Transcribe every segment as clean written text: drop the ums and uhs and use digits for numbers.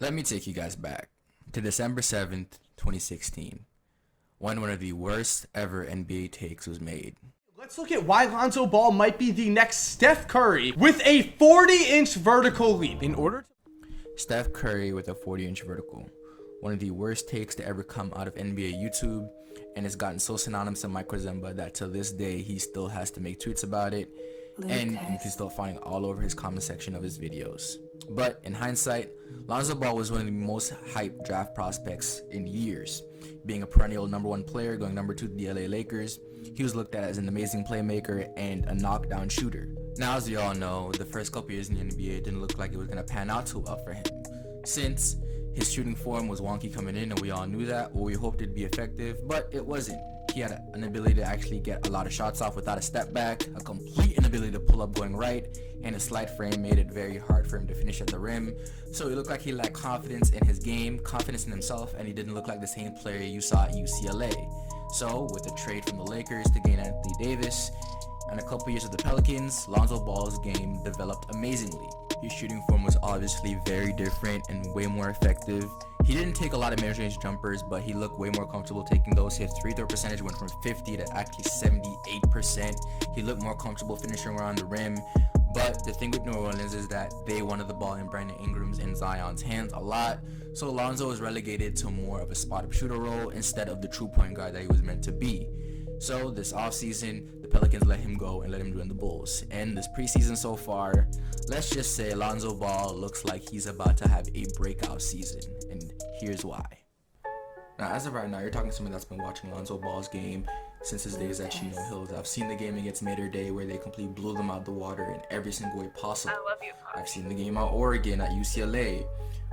Let me take you guys back to December 7th, 2016, when one of the worst ever NBA takes was made. Let's look at why Lonzo Ball might be the next Steph Curry with a 40-inch vertical leap. Steph Curry with a 40-inch vertical. One of the worst takes to ever come out of NBA YouTube, and it's gotten so synonymous to Mike Zimba that to this day he still has to make tweets about it, and you can still find it all over his comment section of his videos. But in hindsight, Lonzo Ball was one of the most hyped draft prospects in years. Being a perennial #1 player, going #2 to the LA Lakers, he was looked at as an amazing playmaker and a knockdown shooter. Now, as we all know, the first couple years in the NBA didn't look like it was going to pan out too well for him, since his shooting form was wonky coming in, and we all knew that. Well, we hoped it'd be effective, but it wasn't. He had an inability to actually get a lot of shots off without a step back, a complete inability to pull up going right, and his slight frame made it very hard for him to finish at the rim. So it looked like he lacked confidence in his game, confidence in himself, and he didn't look like the same player you saw at UCLA. So with a trade from the Lakers to gain Anthony Davis and a couple years with the Pelicans, Lonzo Ball's game developed amazingly. His shooting form was obviously very different and way more effective. He didn't take a lot of mid-range jumpers, but he looked way more comfortable taking those. His free throw percentage went from 50 to actually 78%. He looked more comfortable finishing around the rim. But the thing with New Orleans is that they wanted the ball in Brandon Ingram's and Zion's hands a lot. So Lonzo was relegated to more of a spot-up shooter role instead of the true point guard that he was meant to be. So this offseason, the Pelicans let him go and let him join the Bulls. And this preseason so far, let's just say Lonzo Ball looks like he's about to have a breakout season. And here's why. Now, as of right now, you're talking to someone that's been watching Lonzo Ball's game since his days at Chino Hills. I've seen the game against Mater Day where they completely blew them out the water in every single way possible. I love you, Pop. I've seen the game at Oregon at UCLA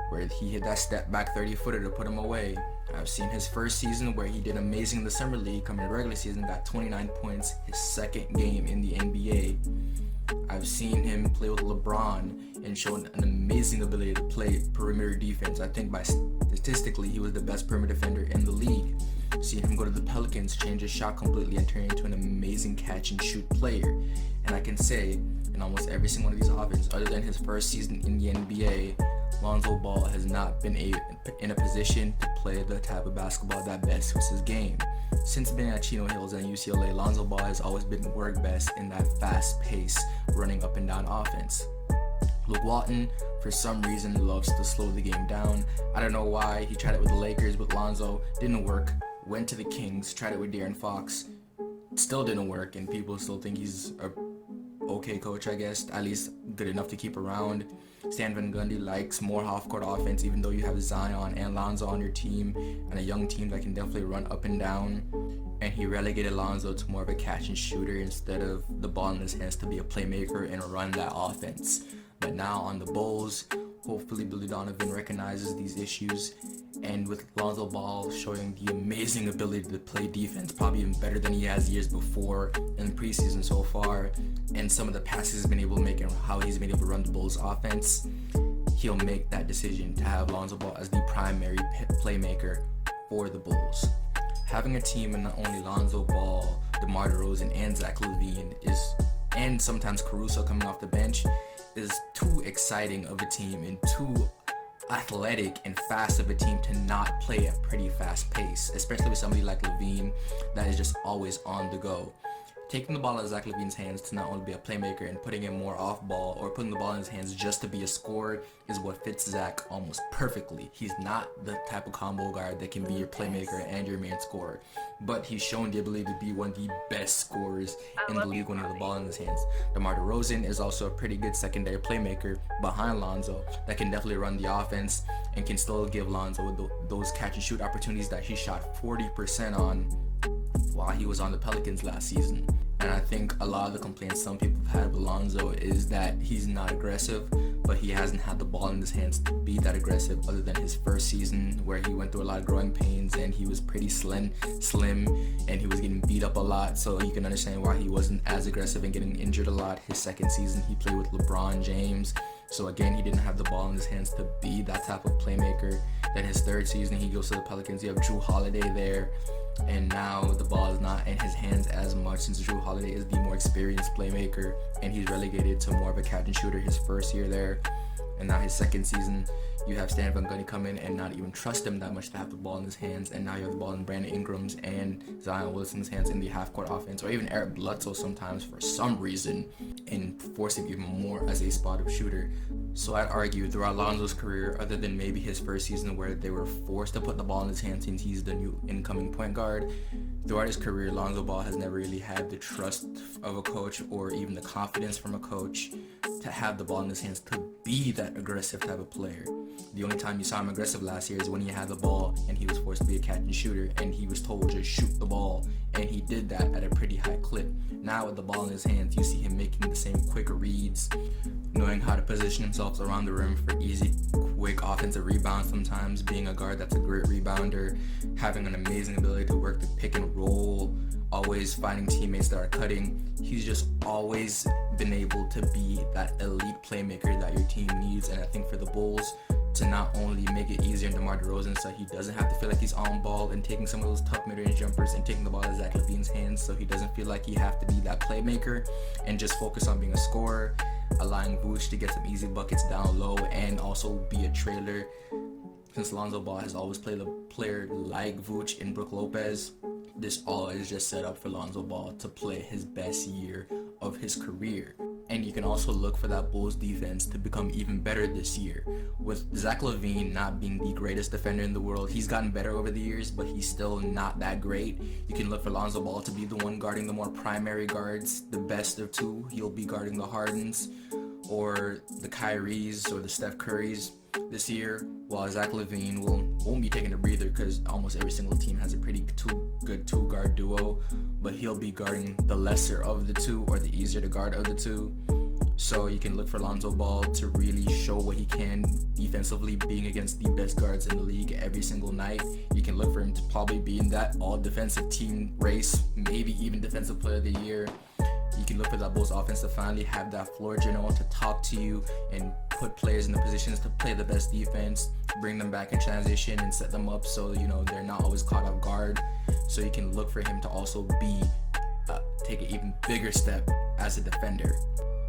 where he hit that step back 30-footer to put him away. I've seen his first season where he did amazing in the summer league, coming to regular season, got 29 points, his second game in the NBA. I've seen him play with LeBron and shown an amazing ability to play perimeter defense. I think statistically he was the best perimeter defender in the league. Seeing him go to the Pelicans, change his shot completely and turn into an amazing catch and shoot player. And I can say in almost every single one of these offenses, other than his first season in the NBA, Lonzo Ball has not been in a position to play the type of basketball that best suits his game. Since being at Chino Hills and UCLA, Lonzo Ball has always been work best in that fast pace, running up and down offense. Luke Walton, for some reason, loves to slow the game down. I don't know why. He tried it with the Lakers with Lonzo, didn't work. Went to the Kings, tried it with De'Aaron Fox, still didn't work, and people still think he's a okay coach, I guess, at least good enough to keep around. Stan Van Gundy likes more half-court offense, even though you have Zion and Lonzo on your team, and a young team that can definitely run up and down. And he relegated Lonzo to more of a catch and shooter instead of the ball in his hands to be a playmaker and run that offense. But now on the Bulls, hopefully Billy Donovan recognizes these issues, and with Lonzo Ball showing the amazing ability to play defense, probably even better than he has years before in the preseason so far, and some of the passes he's been able to make and how he's been able to run the Bulls offense, he'll make that decision to have Lonzo Ball as the primary playmaker for the Bulls. Having a team with not only Lonzo Ball, Demar Derozan, and Zach Lavine and sometimes Caruso coming off the bench is too exciting of a team and too athletic and fast of a team to not play at pretty fast pace, especially with somebody like Lavine that is just always on the go. Taking the ball out of Zach Lavine's hands to not only be a playmaker and putting him more off ball, or putting the ball in his hands just to be a scorer, is what fits Zach almost perfectly. He's not the type of combo guard that can be your playmaker and your main scorer, but he's shown the ability to be one of the best scorers in the league when he has the ball in his hands. DeMar DeRozan is also a pretty good secondary playmaker behind Lonzo that can definitely run the offense and can still give Lonzo those catch and shoot opportunities that he shot 40% on while he was on the Pelicans last season. And I think a lot of the complaints some people have had with Lonzo is that he's not aggressive, but he hasn't had the ball in his hands to be that aggressive other than his first season where he went through a lot of growing pains and he was pretty slim and he was getting beat up a lot, so you can understand why he wasn't as aggressive and getting injured a lot. His second season he played with LeBron James, so again he didn't have the ball in his hands to be that type of playmaker. Then his third season he goes to the Pelicans, you have Drew Holiday there, and now the ball is not in his hands as much since Drew Holiday is the more experienced playmaker and he's relegated to more of a catch and shooter his first year there. And now his second season, You have Stan Van Gundy come in and not even trust him that much to have the ball in his hands, and now you have the ball in Brandon Ingram's and Zion Wilson's hands in the half-court offense, or even Eric Bledsoe sometimes for some reason, and force him even more as a spot-up shooter. So I'd argue throughout Lonzo's career, other than maybe his first season where they were forced to put the ball in his hands since he's the new incoming point guard, throughout his career, Lonzo Ball has never really had the trust of a coach or even the confidence from a coach to have the ball in his hands to be that aggressive type of player. The only time you saw him aggressive last year is when he had the ball and he was forced to be a catch and shooter, and he was told just shoot the ball, and he did that at a pretty high clip. Now with the ball in his hands, you see him making the same quick reads, knowing how to position himself around the rim for easy, quick offensive rebounds sometimes, being a guard that's a great rebounder, having an amazing ability to work the pick and roll, always finding teammates that are cutting. He's just always been able to be that elite playmaker that your team needs, and I think for the Bulls to not only make it easier on Demar Derozan so he doesn't have to feel like he's on ball and taking some of those tough mid-range jumpers and taking the ball out of Zach Lavine's hands so he doesn't feel like he have to be that playmaker and just focus on being a scorer, allowing Vooch to get some easy buckets down low and also be a trailer. Since Lonzo Ball has always played a player like Vooch and Brook Lopez, this all is just set up for Lonzo Ball to play his best year of his career. And you can also look for that Bulls defense to become even better this year. With Zach Lavine not being the greatest defender in the world, he's gotten better over the years, but he's still not that great. You can look for Lonzo Ball to be the one guarding the more primary guards, the best of two. He'll be guarding the Hardens or the Kyries or the Steph Currys this year, while Zach Lavine won't be taking a breather because almost every single team has a pretty good two-guard duo, but he'll be guarding the lesser of the two or the easier to guard of the two. So you can look for Lonzo Ball to really show what he can defensively, being against the best guards in the league every single night. You can look for him to probably be in that all-defensive team race, maybe even defensive player of the year. You can look for that Bulls offense to finally have that floor general to talk to you and put players in the positions to play the best defense, bring them back in transition and set them up so they're not always caught off guard. So you can look for him to also take an even bigger step as a defender.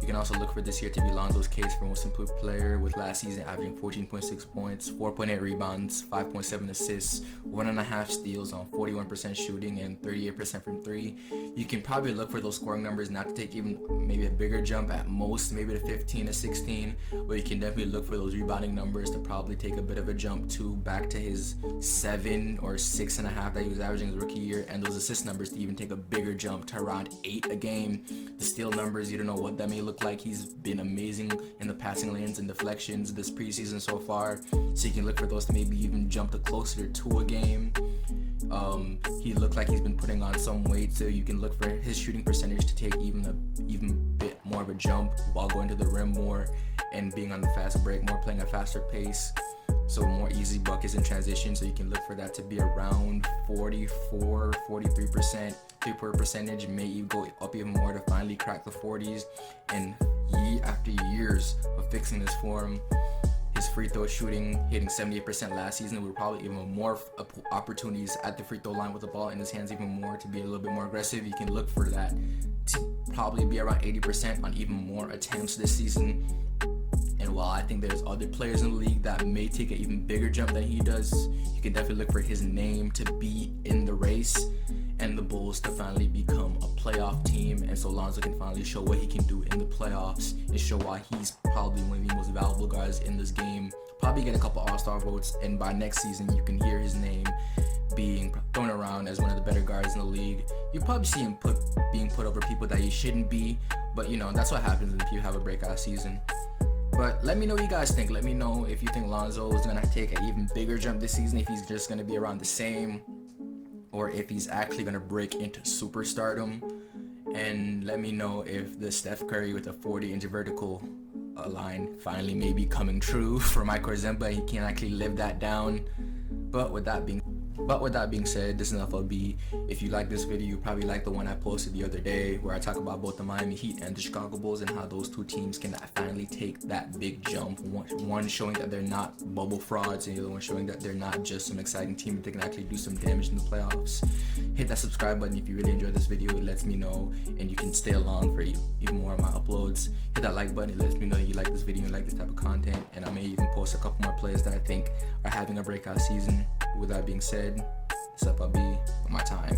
You can also look for this year to be Lonzo's case for most improved player, with last season averaging 14.6 points, 4.8 rebounds, 5.7 assists, 1.5 steals on 41% shooting and 38% from three. You can probably look for those scoring numbers not to take even maybe a bigger jump, at most maybe to 15 to 16, but you can definitely look for those rebounding numbers to probably take a bit of a jump to back to his 7 or 6.5 that he was averaging his rookie year, and those assist numbers to even take a bigger jump to around 8 a game. The steal numbers, you don't know what that may look like. He's been amazing in the passing lanes and deflections this preseason so far, so you can look for those to maybe even jump to closer to 2 a game. He looked like he's been putting on some weight, so you can look for his shooting percentage to take even bit more of a jump while going to the rim more and being on the fast break more, playing a faster pace, so more easy buckets in transition. So you can look for that to be around 43% three-point percentage, may even go up even more to finally crack the 40s. And after years of fixing this form, his free throw shooting hitting 78% last season, with probably even more opportunities at the free throw line with the ball in his hands even more to be a little bit more aggressive. You can look for that to probably be around 80% on even more attempts this season. And while I think there's other players in the league that may take an even bigger jump than he does, you can definitely look for his name to be in the race and the Bulls to finally become a playoff team. And so Lonzo can finally show what he can do in the playoffs and show why he's probably one of the most valuable guys in this game. Probably get a couple All-Star votes, and by next season you can hear his name being thrown around as one of the better guards in the league. You probably see him being put over people that he shouldn't be, but that's what happens if you have a breakout season. But let me know what you guys think. Let me know if you think Lonzo is going to take an even bigger jump this season, if he's just going to be around the same, or if he's actually going to break into superstardom. And let me know if the Steph Curry with a 40-inch vertical line finally may be coming true for Mike Orzemba. He can actually live that down. But with that being But with that being said, this is FLB. If you like this video, you probably like the one I posted the other day where I talk about both the Miami Heat and the Chicago Bulls and how those two teams can finally take that big jump. One showing that they're not bubble frauds, and the other one showing that they're not just some exciting team, but they can actually do some damage in the playoffs. Hit that subscribe button if you really enjoyed this video. It lets me know, and you can stay along for even more of my uploads. Hit that like button. It lets me know you like this video and like this type of content, and I may even post a couple more players that I think are having a breakout season. With that being said, it's FLB, my time.